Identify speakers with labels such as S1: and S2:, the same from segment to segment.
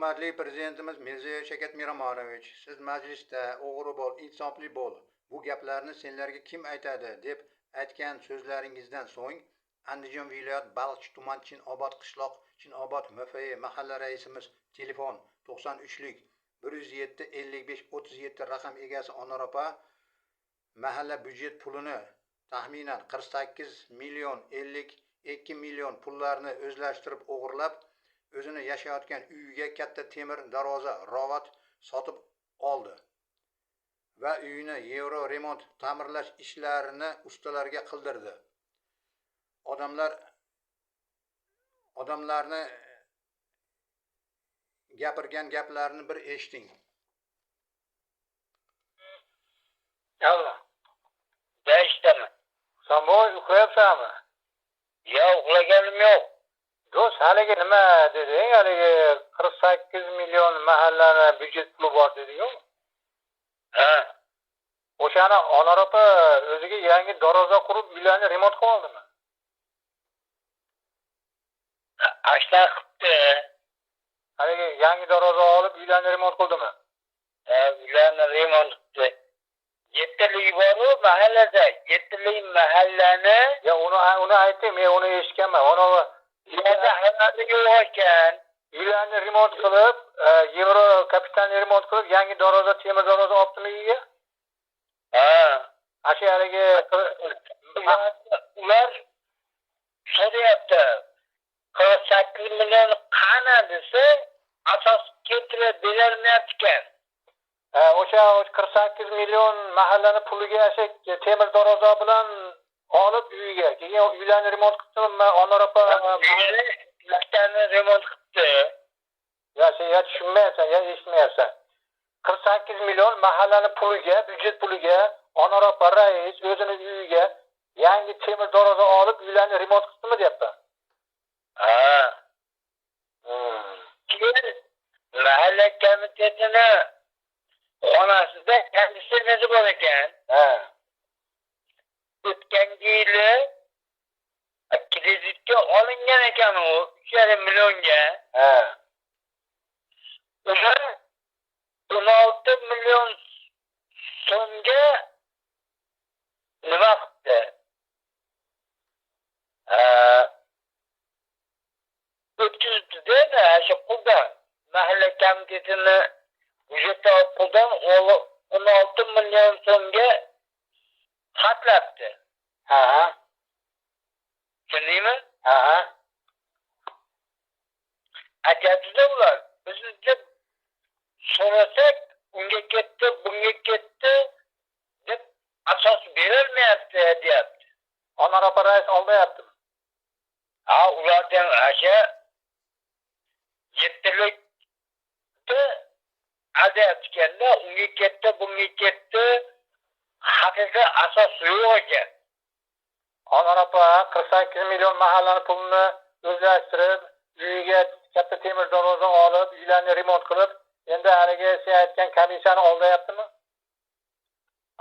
S1: Hurmatli Prezidentimiz Mirziyoyev Shavkat Miromonovich, siz majlisda o'g'ri bo'l, insofli bo'l, bu gaplarni senlarga kim aytadi deb aytgan so'zlaringizdan so'ng Andijon viloyat Baliqchi tuman Chinobod qishloq Chinobod MFI mahalla raisimiz telefon 93lik 107 55 37 raqam egasi Onur opa mahalla byudjet pulini taxminan 48 million 52 million pullarni o'zlashtirib o'g'irlab o'zini yashayotgan uyiga katta temir darvoza rovat sotib oldi va uyini yevro remont ta'mirlash ishlarini ustalarga qildirdi. Odamlarni gapirgan gaplarini bir eshiting.
S2: Yallah. Değiştirme. Sen bu uxlayapsanmi? Yo, uxlaganim yo'q. Do'st, haligi nima deding? Haligi 48 million mahallani byudjet puli bor deding-ku? Ha. O'shani Onur opa o'ziga yangi darvoza qurib uylarni remont qilib oldimi? Ashla qilibdi. Haligi yangi darvoza olib uylarni remont qildimi? Uylarni remont qildi. Yettili boru mahallada, yettili mahallani. Ya uni aytdim, men uni eshitganman. Uni uylarda hammasiga o'xshagan. Uylarni remont qilib, yevro kapitalni remont qilib, yangi darvoza, temir darvoza olibdimi uyga? Ha. Ashiyaligi ular so'rayapti. 48 million qana desa, asos keltirib berolmayapti ekan. O'sha 48 million mahallani puliga temir darvoza bilan olib uyga, keyin uylarni remont qilibmi? Onur opa uylarni remont qilibdi. Ya sen tushunmayapsan, ya eshitmayapsan. 48 million mahallani puliga, byudjet puliga Onur opa rais o'zini uyiga yangi temir darvoza olib uylarni remont qilibmi deyapman. Ha. Keyin mahalla komitetini xonasida konditsioner bor ekan. Ha. O'tgan yili kreditga olingan ekan u 3,5 millionga. Ha. O'sha 16 million so'mga nima qildi? O'tkazdi-da, shu puldan mahalla komitetini byudjetdan puldan 16 million so'mga xatlabdi. Ha. Tushundingmi? Ha. Aytadi ular. Biz deb so'rasak, unga ketdi, bunga ketdi deb asos berilmayapti, deyapti. Onur opa rais oldayaptimi? Ha, ulardan asha yettilikni adayotganda unga ketdi, bunga ketdi, haqiqiy asos yo'q ekan. Onur opa 48 million mahallani pulini o'zlashtirib, uyiga katta temir darvoza olib, uylarni remont qilib, endi haligi sen aytgan komissiyani oldayaptimi?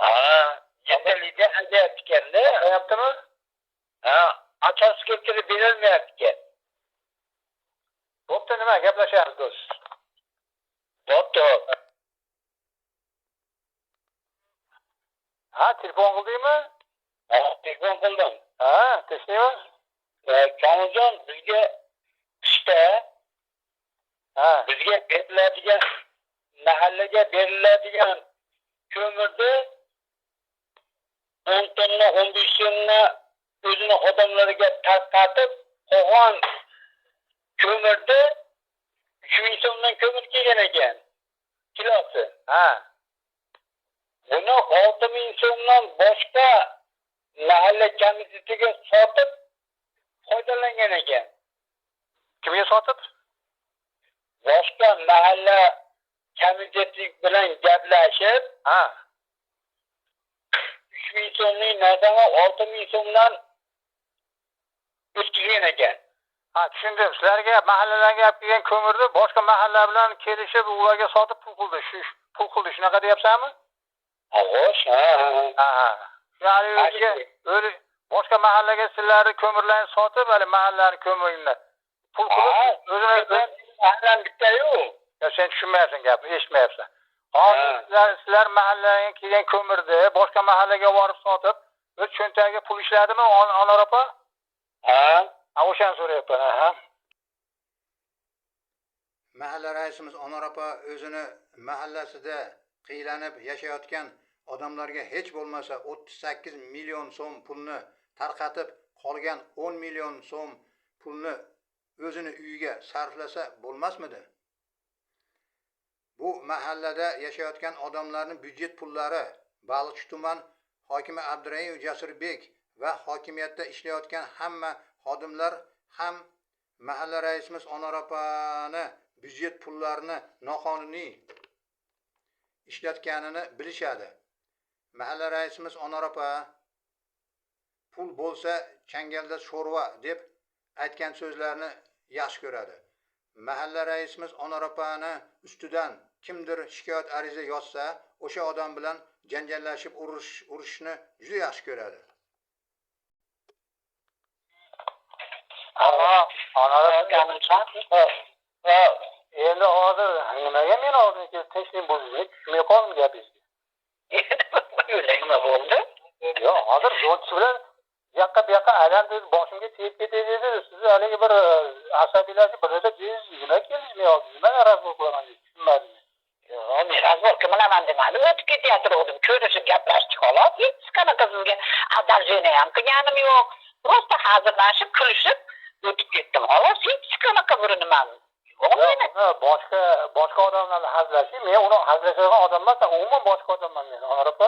S2: Ha, yettilikni adayotganda oldayaptimi? Ha, asos keltirib berilmayapti ekan. Bo'pti, nima gaplashamiz do'st? Bo'pti. Ha, telefon qildingmi? Ha, telefon qildim. Ha, tinchlikmi? Kamoljon, bizga qishda bizga beriladigan mahallaga beriladigan ko'mirni 10 tonna 15 tonna o'zini odamlariga tarqatib qo'ygan ko'mirni 3000 so'mdan ko'mir kelgan ekan. Kilosi. Ha. Buni 6000 so'mdan boshqa mahalla komitetiga sotib foydalangan ekan. Kimga sotib? Boshqa mahalla komiteti bilan gaplashib, 3000 so'mning narsaga 6000 so'mdan o'tkazgan ekan. Ha, tushundim. Sizlarga mahallalarga olib kelgan ko'mirni boshqa mahalla bilan kelishib, ularga sotib pul qildi. Shunaqa deyapsanmi? Xo'sh, ha. Ya'ni o'zi boshqa mahallaga sizlarni ko'mirlarni sotib, hali mahallaning ko'mirini pul qilib, o'zini mahallani bitta-yu.
S3: Ya sen tushunmayapsan gapni, eshitmayapsan. Hozir sizlar mahallaga kelgan ko'mirni boshqa mahallaga borib sotib, o'z cho'ntagiga pul ishladimi Anor opa? Ha, o'shani so'rayapman, ha.
S1: Mahalla raisimiz Anor opa o'zini mahallasida qiylanib yashayotgan odamlarga hech bo'lmasa 38 million so'm pulni tarqatib, qolgan 10 million so'm pulni o'zini uyiga sarflasa bo'lmasmidi? Bu mahallada yashayotgan odamlarning byudjet pullari Baliqchi tuman hokimi Abdurayim Jasurbek va hokimiyatda ishlayotgan hamma xodimlar ham mahalla raisimiz Anor opani byudjet pullarini noqonuniy ishlatganini bilishadi. Mahalla raisimiz Anor opa pul bo'lsa changalda sho'rva deb aytgan so'zlarni yaxshi ko'radi. Mahalla raisimiz Anor opani ustidan kimdir shikoyat ariza yozsa, o'sha odam bilan janjallashib urishni juda yaxshi ko'radi.
S3: Endi hozir nimaga men hozir tinchlik buzilib tushmay qoldim gapingizga.
S2: Nima bo'ldi?
S3: Yo'q, hozir zo'rchi bilan yoqqa bu yoqqa aylantirib boshimga tegib ketay dedi. Siz haligi bir asabiylashib birada deysiz, nima keldingizmi yo'q? Nima razbor qilaman deb tushunmadingiz.
S2: Yo'q, men razbor qilaman demadim. O'tib ketayotgandim. Ko'rishib gaplashdik xolos. Hech qanaqa sizga adalжение ham qilganim yo'q. Просто hazillashib, kulishib o'tib ketdim. Xolos, hech qanaqa bir nimani
S3: boshqa odamlarni hazillashib, men uni hazillashadigan odam emasman, umuman boshqa odamman men, Anor opa.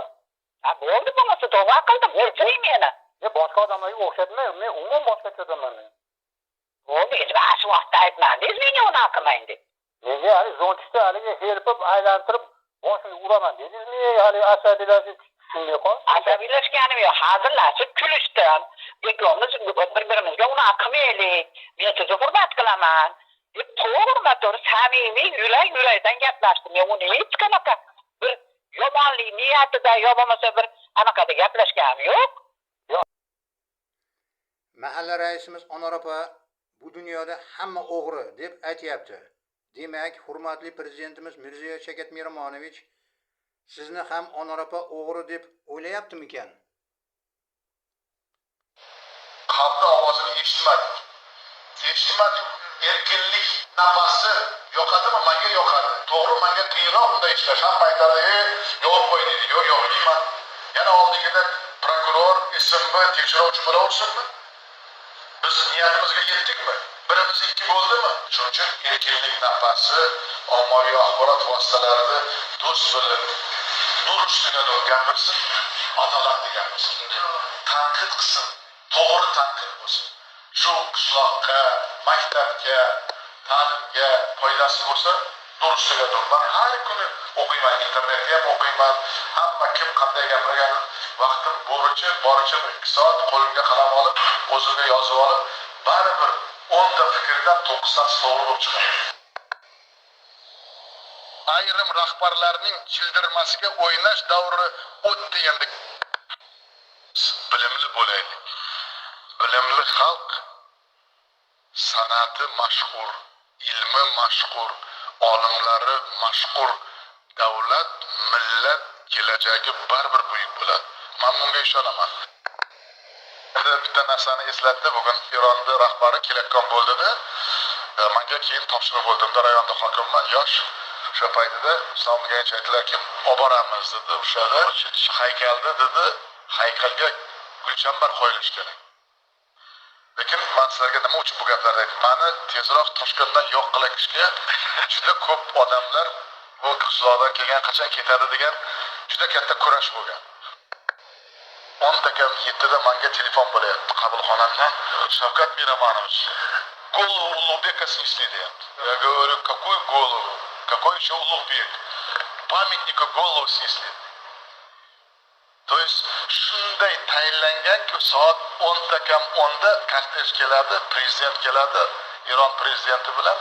S2: Ha, bo'ldi, bo'lmasa to'g'ri qildim. O'rchining meni.
S3: Men boshqa odamlarga o'xshatmayman, men umuman boshqacha odamman men.
S2: Bo'ldi, hech shu vaqtda aytmadingiz menga unaqa qilmang deb.
S3: Menga hali zo'nchishda haligi herpib, aylantirib, boshimni uraman dedingizmi? Hali asabiylashib tushunmay qoldim.
S2: Asabiylashganim yo'q, hazillashib kulishdim. Ikkovimiz bir-birimizga unaqa qilmaylik. Men sizni hurmat qilaman. To'g'ri, samimiy, yurak-yurakdan gaplashdim. Men uni hech qanaqa bir yomonlik niyatida yo bo'lmasa bir anaqada gaplashganim yo'q.
S1: Mahalla raisimiz Anor opa bu dunyoda hamma o'g'ri deb aytyapti. Demak, hurmatli prezidentimiz Mirziyoyev Shavkat Miromonovich sizni ham Anor opa o'g'ri deb o'ylayaptimikan?
S4: Xalqning ovozini eshitmadik. Erkinlik nafasi yoqadimi? Menga yoqadi. To'g'ri, menga qiyinroq bunday ishlash. Hamma aytadi, yo'q qo'y deydi. Yo'q, yo'qmayman. Yana oldingida prokuror, SMB tekshiruvchi bo'laversinmi? Biz niyatimizga yetdikmi? Birimiz ikki bo'ldimi? Shuning uchun erkinlik nafasi ommaviy axborot vositalarida do'st bilib, nur ustida gapirsin, adolatli gapirsin. Tanqid qilsin, to'g'ri tanqid bo'lsin. Shu qishloqqa, maktabga, ta'limga foydasi bo'lsa, durustga dur. Men har kuni o'qiyman, internetda ham o'qiyman. Hamma kim qanday gapirgan vaqtim boricha 2 soat qo'limga qalam olib, o'zimga yozib olib, baribir 10 ta fikrdan 9 tasi to'g'ri bo'lib chiqadi. Ayrim rahbarlarning childirmasiga o'ynash davri o'tdi endi. Bilimli bo'laylik. Bilimli xalq san'ati mashhur, ilmi mashhur, olimlari mashhur, davlat, millat kelajagi baribir buyuk bo'ladi. Men bunga ishonaman. Bitta narsani eslatdi, bugun Eronda rahbari kelayotgan bo'ldi-da, menga keyin topshiriq bo'ldim-da, rayonda hokimman, yosh. O'sha paytida islom degancha aytdilarki, olib boramiz dedi, o'sha haykalda dedi, haykalga gulchambar qo'yilishi kerak. Lekin men sizlarga nima uchun bu gaplarni aytdim? Meni tezroq Toshkentdan yo'q qilishga juda ko'p odamlar bu qishloqdan kelgan qachon ketadi degan juda katta kurash bo'lgan. 10 dakika 7 da menga telefon bo'layapti qabulxonamdan. Shavkat Miromonovich, голову Улугбека снесли, deyapti. Я говорю, какую голову? Какой еще Улугбек? Памятника голову снесли. То есть shunday tayinlanganki soat 10:10 kortej keladi, prezident keladi, Eron prezidenti bilan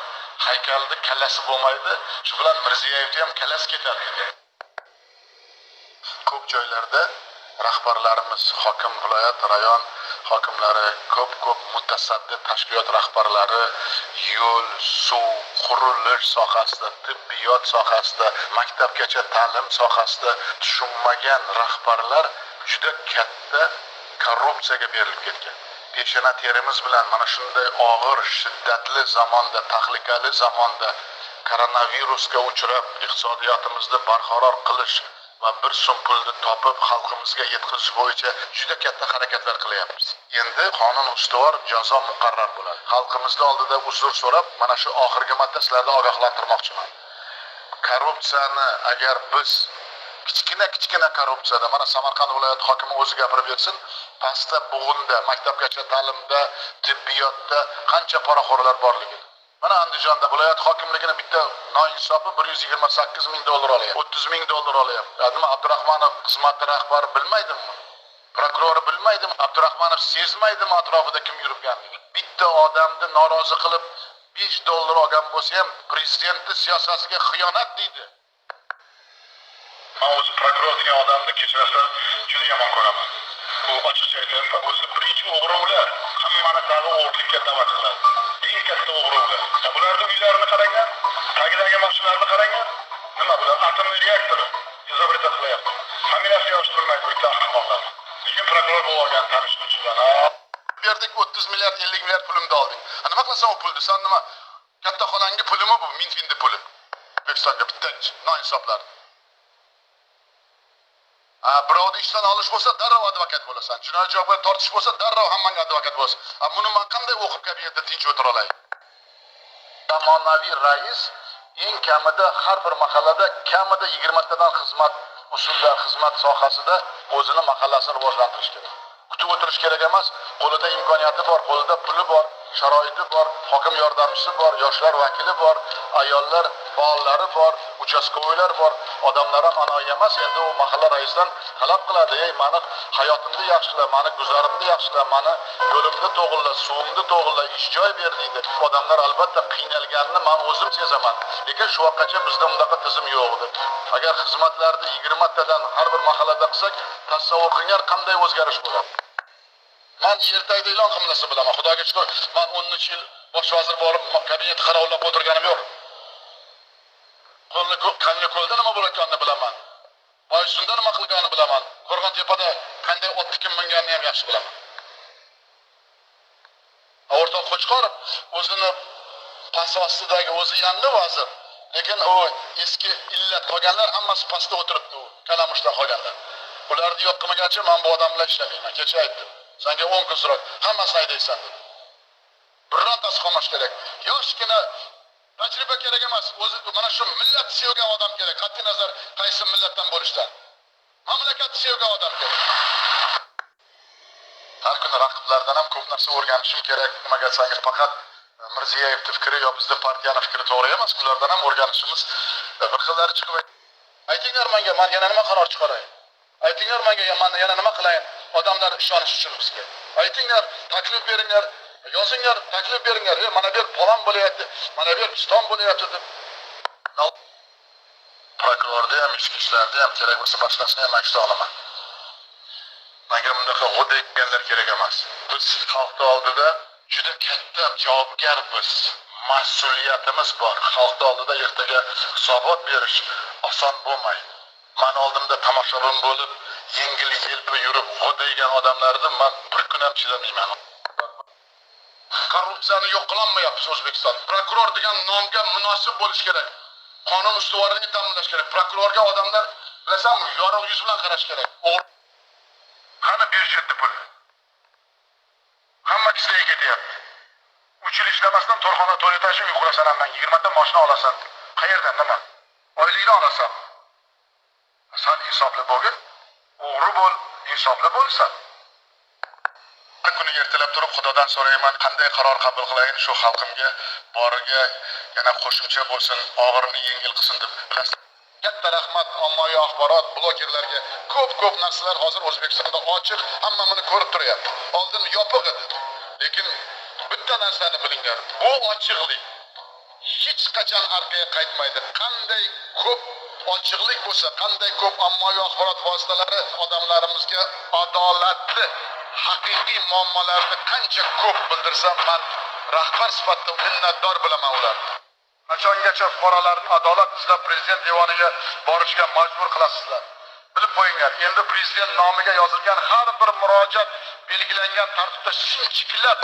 S4: haykalda kallasi bo'lmaydi, shu bilan Mirziyoyevni ham kallasi ketadi. Ko'p joylarda rahbarlarimiz, hokim, viloyat, rayon hokimlari, ko'p mutasaddi tashkilot rahbarlari yo'l, suv, qurilish sohasida, tibbiyot sohasida, maktabgacha ta'lim sohasida tushunmagan rahbarlar juda katta korrupsiyaga berilib ketgan. Peshana terimiz bilan mana shunday og'ir, shiddatli zamonda, tahlikali zamonda koronavirusga uchrab iqtisodiyotimizni barqaror qilish va bir so'm pulni topib xalqimizga yetkazish bo'yicha juda katta harakatlar qilyapmiz. Endi qonun ustuvor, jazo muqarrar bo'ladi. Xalqimizning oldida uzr so'rab, mana shu oxirgi marta sizlarni ogohlantirmoqchiman. Korrupsiyani agar biz kichkina korrupsiyada, mana Samarqand viloyati hokimi o'zi gapirib bersin, pastda bug'unda, maktabgacha ta'limda, tibbiyotda qancha poraxo'rlar borligini. Mana Andijonda viloyat hokimligining bitta noinsofi $128,000 olyapti, $30,000 olyapti. Nima Abdurahmonov xizmat rahbari bilmaydimi? Prokuror bilmaydimi? Abdurahmonov sezmaydimi atrofida kim yurganligini? Bitta odamni norozi qilib $5 olgan bo'lsa ham prezidentning siyosatiga xiyonat deydi. Men o'zi prokuror degan odamni kechirasizlar juda yomon ko'raman. Bu ochiqcha aytaman, o'zi birinchi o'g'ri ular, hammani tag'i o'g'rilikka da'vat qiladi. Eng katta o'g'ri ular. Bularning uylarini qaranglar, tagidagi mashinalarni qaranglar. Nima bular? Atomli reaktor izobretat qilyapti. Familiyasi yoshtirilmaydi bitta ahmoqlar. Lekin prokuror bo'lgan tanishuvchilar. Berdik 30 milliard, 50 milliard pulimni olding. Nima qilasan o pulni? Sen nima? Katta xonangi pulimi bu? Minfinning puli. O'zbekistonga bitta noinsoflar. Birovni ishdan olish bo'lsa, darrov advokat bo'lasan. Jinoyat javobga tortish bo'lsa, darrov hammang advokat bo'lsin. Buni men qanday o'qib kabinetda tinch o'tira olay? Zamonaviy rais eng kamida har bir mahallada kamida 20 tadan xizmat usullar, xizmat sohasida o'zini mahallasini rivojlantirish kerak. Kutib o'tirish kerak emas. Qo'lida imkoniyati bor, qo'lida puli bor, sharoiti bor, hokim yordamchisi bor, yoshlar vakili bor, ayollar faollari bor, uchastkovoylar bor. Odamlar ham anoyi emas. Endi u mahalla raisidan talab qiladi: "Ey, meni hayotimni yaxshila, meni guzarimni yaxshila, meni yo'limni to'g'irla, suvimni to'g'irla, ish joy ber" deydi. Odamlar albatta qiynalganini men o'zim sezaman. Lekin shu vaqtgacha bizda bundaqa tizim yo'q edi. Agar xizmatlarni 20 tadan har bir mahallada qilsak, tasavvur qilinglar qanday o'zgarish bo'ladi. Men ertagida e'lon qilinsa bilaman. Xudoga shukr, men 10 yil bosh vazir bo'lib, kabinet qarovlab o'tirganim yo'q. Qanli ko'lda nima bo'layotganini bilaman. Boysunda nima qilganini bilaman. Qo'rg'ontepada qanday otni kim minganini ham yaxshi bilaman. O'rtoq Qo'chqorov o'zini past ostidagi o'zi yangi vazir, lekin u eski illat qolganlar hammasi pastda o'tiribdi, u kalamushdan qolganlar. Ularni yo'q qilmagancha men bu odam bilan ishlamayman. Kecha aytdim. Senga 10 kun so'rab, hammasini haydaysan dedi. Birortasi qolmash kerak. Yoshgina tajriba kerak emas. O'zi mana shu millat sevgan odam kerak. Qat'iy nazar qaysi millatdan bo'lishdan. Mamlakat sevgan odam kerak. Har kuni raqiblardan ham ko'p narsa o'rganishim kerak. Nimaga desangiz, faqat Mirziyevning fikri yo bizning partiyaning fikri to'g'ri emas. Ulardan ham o'rganishimiz bir xillari chiqib. Aytinglar menga, men yana nima qaror chiqaray? Aytinglar menga, men yana nima qilayin? Odamlar ishonish uchun bizga. Aytinglar, taklif beringlar, yozinglar, taklif beringlar. Mana bu palon bo'layapti, mana bu piston bo'layapti deb. Prokurorda ham, ichki ishlarda ham kerak bo'lsa boshqasini ham aytib olaman. Menga bundaqa g'o'dayganlar kerak emas. Biz xalqning oldida juda katta javobgarmiz. Mas'uliyatimiz bor. Xalqning oldida ertaga hisobot berish oson bo'lmaydi. Men oldimda tomoshabin bo'lib, yengil-yelpi yurib g'o'daygan odamlarni men bir kun ham chidamayman. Korrupsiyani yo'q qilolmayapmiz O'zbekiston. Prokuror degan nomga munosib bo'lish kerak. Qonun ustuvorligini ta'minlash kerak. Prokurorga odamlar bilasanmi, yorug' yuz bilan qarash kerak. Qani byudjetni pul? Hamma kishiga ketyapti. 3 yil ishlamasdan to'rxona to'letashib yuqurasan, hamma 20 ta mashina olasan. Qayerdan nima? Oylikni olasan. Sen insofli bo'lgin, o'g'ri bo'l, insofli bo'lsan. Har kuni ertalab turib Xudodan so'rayman, qanday qaror qabul qilayin shu xalqimga boriga yana qo'shimcha bo'lsin, og'irini yengil qilsin deb. Bilasiz, katta rahmat ommaviy axborot blogerlarga. Ko'p narsalar hozir O'zbekistonda ochiq, hamma buni ko'rib turyapti. Oldin yopiq edi. Lekin bitta narsani bilinglar, bu ochiqlik hech qachon orqaga qaytmaydi. Qanday ko'p ochiqlik bo'lsa, qanday ko'p ommaviy axborot vositalari odamlarimizga adolatli, haqiqiy muammolarni qancha ko'p bildirsam, men rahbar sifatida minnatdor bo'laman ularga. Qachongacha fuqarolarni adolat izlab prezident devoniga borishga majbur qilasizlar? Bilib qo'yinglar, endi prezident nomiga yozilgan har bir murojaat belgilangan tartibda sinchiklab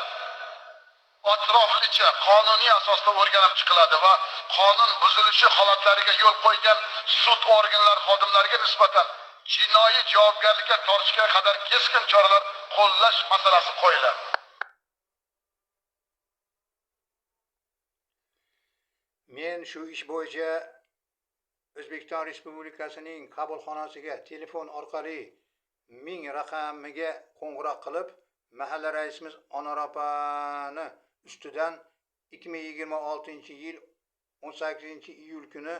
S4: atroflicha qonuniy asosda o'rganib chiqiladi va qonun buzilishi holatlariga yo'l qo'ygan sud organlari xodimlariga nisbatan jinoiy javobgarlikka tortishga qadar keskin choralar qo'llash masalasi qo'yiladi.
S1: Men shu ish bo'yicha O'zbekiston Respublikasining qabulxonasiga telefon orqali 1000 raqamiga qo'ng'iroq qilib, mahalla raisimiz Onoropani ustidan 2026-yil 18-iyul kuni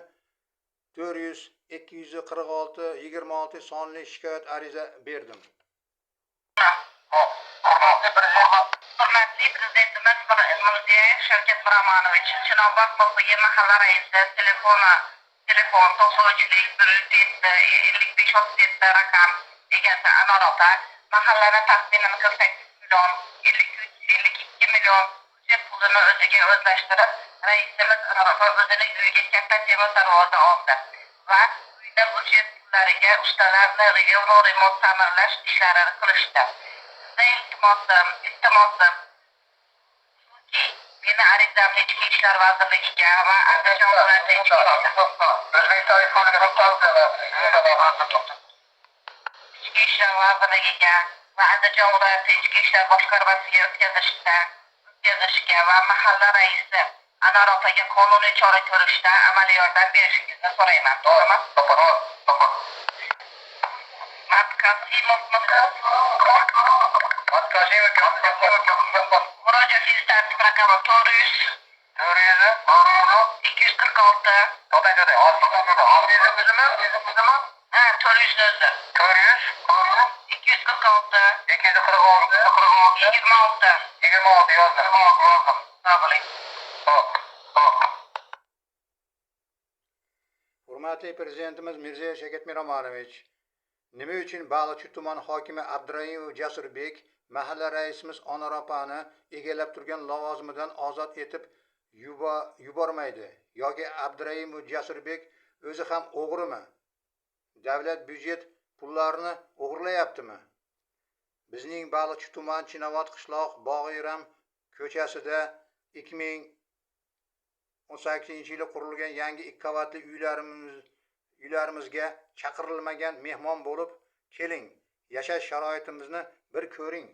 S1: 400-246-26 sonli shikoyat ariza berdim.
S5: Hurmatli Prezidentimiz Mirziyoyev Shavkat Miromonovich, Chinobod bo'limi mahalla raisi telefon 93-157-55-37 raqam egasi Anor opa mahallani taqdimini 48 million 52 million budjet pulini o'ziga o'zlashtirib, raisimiz Anor opa o'zining uyiga katta temir darvoza oldi va uyda budjet pullariga ustalarni yevro remont ta'mirlash ishlarini qilishdi. İltimosim, meni arizamni Ichki ishlar vazirligiga va Andijon viloyati Ichki ishlar vazirligiga va Andijon viloyati Ichki ishlar boshqarmasiga o'tkazishga va mahalla raisi Anor opaga qonuniy chora ko'rishda amaliy yordam berishingizni so'rayman. To'g'rimi? Murojaatingiz tartib raqami 400.
S1: Hurmatli Prezidentimiz Mirziyoyev Shavkat Miromonovich, nima uchun Baliqchi tumani hokimi Abduraimov Jasurbek mahalla raisimiz Onor opani egallab turgan lavozimidan ozod etib yubormaydi yoki Abduraimov Jasurbek o'zi ham o'g'rimi? Davlat byudjet pullarini o'g'irlayaptimi? Bizning Baliqchi tuman Chinobod qishloq Bog'iyram ko'chasida 2018-yili qurilgan yangi 2 qavatli uylarimizga chaqirilmagan mehmon bo'lib keling, yashash sharoitimizni bir ko'ring.